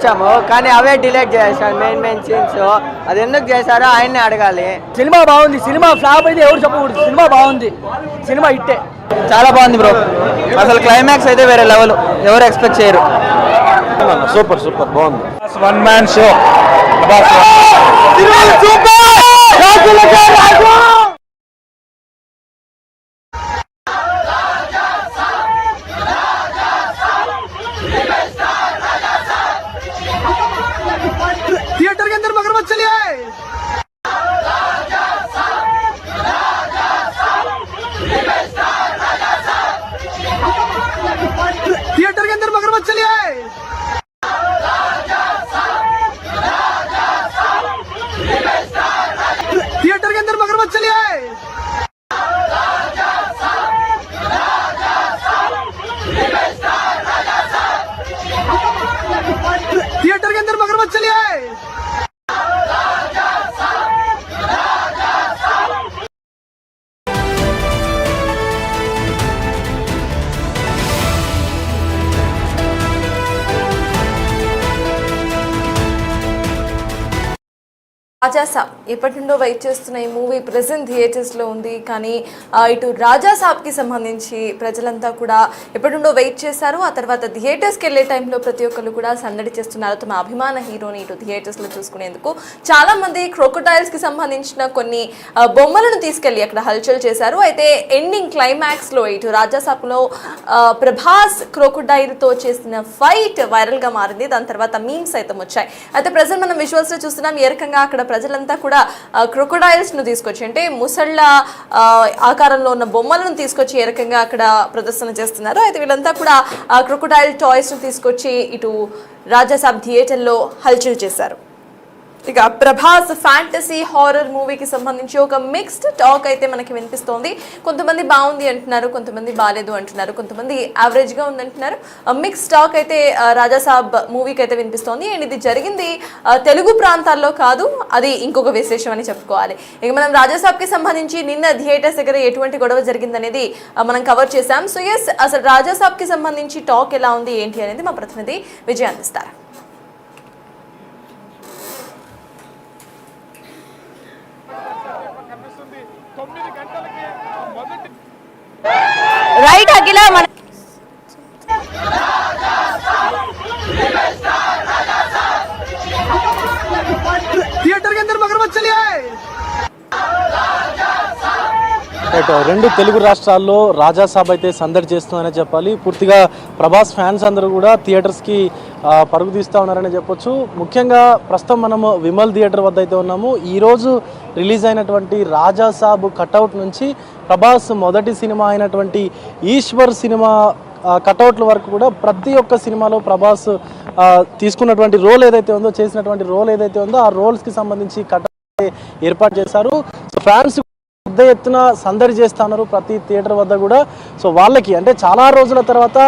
వచ్చాము, కానీ అవే డిలీట్ చేశారు మెయిన్ సీన్స్. అది ఎందుకు చేశారో ఆయన్ని అడగాలి. సినిమా బాగుంది, సినిమా ఫ్లాప్ అయితే ఎవరు చెప్పకూడదు. సినిమా బాగుంది, సినిమా ఇట్టే చాలా బాగుంది బ్రో. అసలు క్లైమాక్స్ అయితే వేరే లెవెల్, ఎవరు ఎక్స్పెక్ట్ చేయరు. సూపర్ సూపర్ బాగుంది. One man show. थिएटर के अंदर मगरमच्छ चलिए. थिएटर के अंदर मगरमच्छ चलिए. थिएटर के अंदर मगरमच्छ चलिए. थिएटर के अंदर मगरमच्छ चलिए. రాజాసాబ్ ఎప్పటి నుండో వెయిట్ చేస్తున్న ఈ మూవీ ప్రెజెంట్ థియేటర్స్లో ఉంది. కానీ ఇటు రాజాసాబ్కి సంబంధించి ప్రజలంతా కూడా ఎప్పటి నుండో వెయిట్ చేశారు. ఆ తర్వాత థియేటర్స్కి వెళ్ళే టైంలో ప్రతి ఒక్కరు కూడా సందడి చేస్తున్నారు తమ అభిమాన హీరోని ఇటు థియేటర్స్లో చూసుకునేందుకు. చాలామంది క్రొకోడైల్స్కి సంబంధించిన కొన్ని బొమ్మలను తీసుకెళ్ళి అక్కడ హల్చల్ చేశారు. అయితే ఎండింగ్ క్లైమాక్స్లో ఇటు రాజాసాబ్లో ప్రభాస్ క్రొకోడైల్తో చేసిన ఫైట్ వైరల్గా మారింది. దాని తర్వాత మీమ్స్ అయితే వచ్చాయి. అయితే ప్రజెంట్ మనం విజువల్స్లో చూస్తున్నాం. ఏ రకంగా అక్కడ ప్రజలంతా కూడా క్రొకోడైల్స్ ను తీసుకొచ్చి, అంటే ముసళ్ళ ఆకారంలో ఉన్న బొమ్మలను తీసుకొచ్చి ఏ రకంగా అక్కడ ప్రదర్శన చేస్తున్నారు. అయితే వీళ్ళంతా కూడా క్రొకోడైల్ టాయ్స్ ను తీసుకొచ్చి ఇటు రాజాసాబ్ థియేటర్లో హల్చల్ చేశారు. ఇక ప్రభాస్ ఫ్యాంటసీ హారర్ మూవీకి సంబంధించి ఒక మిక్స్డ్ టాక్ అయితే మనకి వినిపిస్తోంది. కొంతమంది బాగుంది అంటున్నారు, కొంతమంది బాగాలేదు అంటున్నారు, కొంతమంది యావరేజ్గా ఉంది అంటున్నారు. మిక్స్డ్ టాక్ అయితే రాజాసాబ్ మూవీకి అయితే వినిపిస్తోంది. అండ్ ఇది జరిగింది తెలుగు ప్రాంతాల్లో కాదు, అది ఇంకొక విశేషం అని చెప్పుకోవాలి. ఇక మనం రాజాసాబ్కి సంబంధించి నిన్న థియేటర్స్ దగ్గర ఎటువంటి గొడవ జరిగిందనేది మనం కవర్ చేశాం. సో ఎస్, అసలు రాజాసాబ్కి సంబంధించి టాక్ ఎలా ఉంది ఏంటి అనేది మా ప్రతినిధి విజయ్ అందిస్తారు. రైట్ అఖిల, మన थिएटर के अंदर मगरमच्छ चलिए. రెండు తెలుగు రాష్ట్రాల్లో రాజాసాబ్ అయితే సందడి చేస్తుందనే చెప్పాలి. పూర్తిగా ప్రభాస్ ఫ్యాన్స్ అందరూ కూడా థియేటర్స్కి పరుగు తీస్తూ ఉన్నారని చెప్పొచ్చు. ముఖ్యంగా ప్రస్తుతం మనము విమల్ థియేటర్ వద్ద అయితే ఉన్నాము. ఈరోజు రిలీజ్ అయినటువంటి రాజాసాబ్ కటౌట్ నుంచి ప్రభాస్ మొదటి సినిమా అయినటువంటి ఈశ్వర్ సినిమా కటౌట్ల వరకు కూడా ప్రతి ఒక్క సినిమాలో ప్రభాస్ తీసుకున్నటువంటి రోల్ ఏదైతే ఉందో, చేసినటువంటి రోల్ ఏదైతే ఉందో, ఆ రోల్స్కి సంబంధించి కటౌట్ ఏర్పాటు చేశారు. సో ఫ్యాన్స్ పెద్ద ఎత్తున సందడి చేస్తా ఉన్నారు ప్రతి థియేటర్ వద్ద కూడా. సో వాళ్ళకి అంటే చాలా రోజుల తర్వాత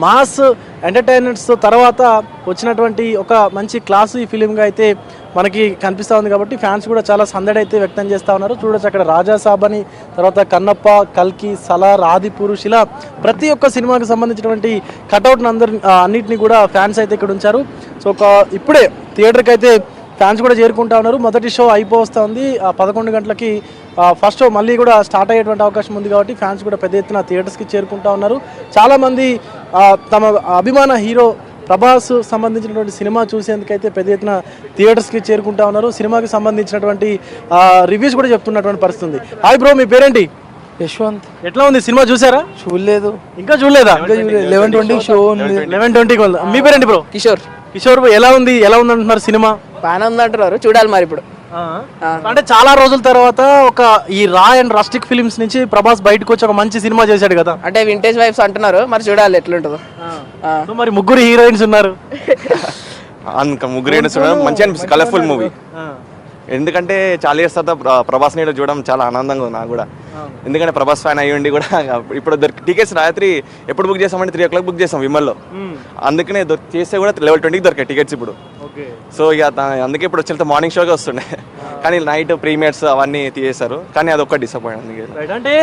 మాస్ ఎంటర్టైనర్స్ తర్వాత వచ్చినటువంటి ఒక మంచి క్లాసు ఈ ఫిలింగా అయితే మనకి కనిపిస్తూ ఉంది. కాబట్టి ఫ్యాన్స్ కూడా చాలా సందడి అయితే వ్యక్తం చేస్తూ ఉన్నారు. చూడొచ్చు అక్కడ రాజాసాబ్ అని, తర్వాత కన్నప్ప, కల్కి, సలార్, ఆది పురుష్, ఇలా ప్రతి ఒక్క సినిమాకి సంబంధించినటువంటి కటౌట్ని అన్నింటినీ కూడా ఫ్యాన్స్ అయితే ఇక్కడ ఉంచారు. సో ఇప్పుడే థియేటర్కి అయితే ఫ్యాన్స్ కూడా చేరుకుంటా ఉన్నారు. మొదటి షో అయిపోవస్తూ ఉంది. 11 గంటలకి ఫస్ట్ షో మళ్ళీ కూడా స్టార్ట్ అయ్యేటువంటి అవకాశం ఉంది. కాబట్టి ఫ్యాన్స్ కూడా పెద్ద ఎత్తున థియేటర్స్కి చేరుకుంటా ఉన్నారు. చాలామంది తమ అభిమాన హీరో ప్రభాస్ సంబంధించినటువంటి సినిమా చూసేందుకైతే పెద్ద ఎత్తున థియేటర్స్కి చేరుకుంటా ఉన్నారు. సినిమాకి సంబంధించినటువంటి రివ్యూస్ కూడా చెప్తున్నటువంటి పరిస్థితి ఉంది. హాయ్ బ్రో, మీ పేరేంటి? యశ్వంత్. ఎట్లా ఉంది సినిమా? చూసారా? చూడలేదు. ఇంకా చూడలేదా? 11:20 షో ఉంది. 11:20. మీ పేరేంటి బ్రో? కిషోర్. కిషోర్, ఎలా ఉంది, ఎలా ఉంది అంటున్నారు సినిమా? బాగానే ఉంది అంటున్నారు, చూడాలి మరి ఇప్పుడు. అంటే చాలా రోజుల తర్వాత ఒక ఈ రా అండ్ రస్టిక్ ఫిలిమ్స్ నుంచి ప్రభాస్ బయటకు వచ్చి ఒక మంచి సినిమా చేశాడు కదా. అంటే వింటేజ్ వైబ్స్ అంటున్నారు, మరి చూడాలి ఎట్లుంటుందో. మరి ముగ్గురు హీరోయిన్స్ ఉన్నారు. ముగ్గురు హీరోయిన్స్ మంచి అనిపిస్తుంది, కలర్ఫుల్ మూవీ. ఎందుకంటే చాలా ఇయర్స్ తర్వాత ప్రభాస్ నీడ చూడడం చాలా ఆనందంగా ఉంది నాకు కూడా. ఎందుకంటే ప్రభాస్ ఫ్యాన్ అయ్యండి కూడా. ఇప్పుడు టికెట్స్ రాత్రి ఎప్పుడు బుక్ చేసామంటే 3 o'clock బుక్ చేసాం విమల్లో. అందుకనే చేస్తే కూడా 11:20కి దొరికాయి టికెట్స్ ఇప్పుడు. సో ఇక అందుకే ఇప్పుడు వచ్చి మార్నింగ్ షోగా వస్తుండే, కానీ నైట్ ప్రీమియర్స్ అవన్నీ తీసేశారు. కానీ అదొక డిసప్పాయింట్. అంటే